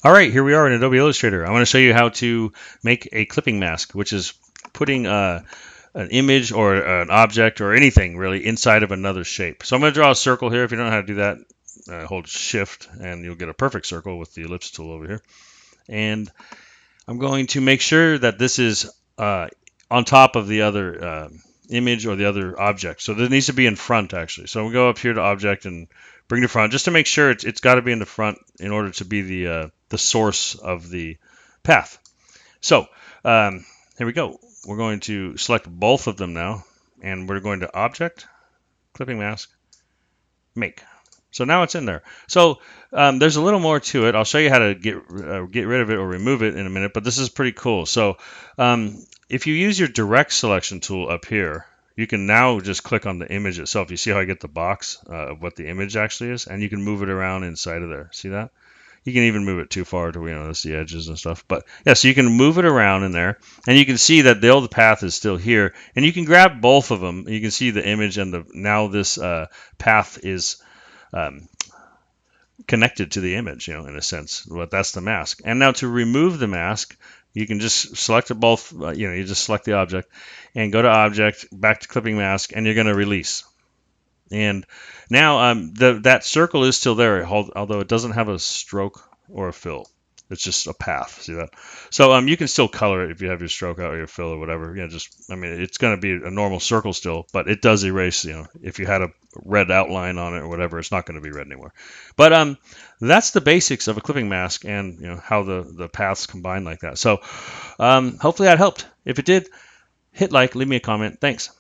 All right, here we are in Adobe Illustrator. I want to show you how to make a clipping mask, which is putting an image or an object or anything really inside of another shape. So I'm going to draw a circle here. If you don't know how to do that, hold Shift and you'll get a perfect circle with the ellipse tool over here. And I'm going to make sure that this is on top of the other image or the other object. So this needs to be in front actually. So we'll go up here to Object and bring to front just to make sure it's got to be in the front in order to be the source of the path. So here we go. We're going to select both of them now, and we're going to Object, Clipping Mask, Make. So now it's in there. So there's a little more to it. I'll show you how to get rid of it or remove it in a minute, but this is pretty cool. So if you use your direct selection tool up here, you can now just click on the image itself. You see how I get the box of what the image actually is, and you can move it around inside of there. See that? You can even move it too far to, that's the edges and stuff. But yeah, so you can move it around in there, and you can see that the old path is still here, and you can grab both of them. You can see the image and now this path is connected to the image, in a sense. But that's the mask. And now to remove the mask, you can just select both. You just select the object and go to Object, back to Clipping Mask, and you're going to release. And now that circle is still there, although it doesn't have a stroke or a fill. It's just a path. See that? So you can still color it if you have your stroke out or your fill or whatever. It's going to be a normal circle still, but it does erase. If you had a red outline on it or whatever, it's not going to be red anymore. But that's the basics of a clipping mask and how the paths combine like that. So hopefully that helped. If it did, hit like, leave me a comment. Thanks.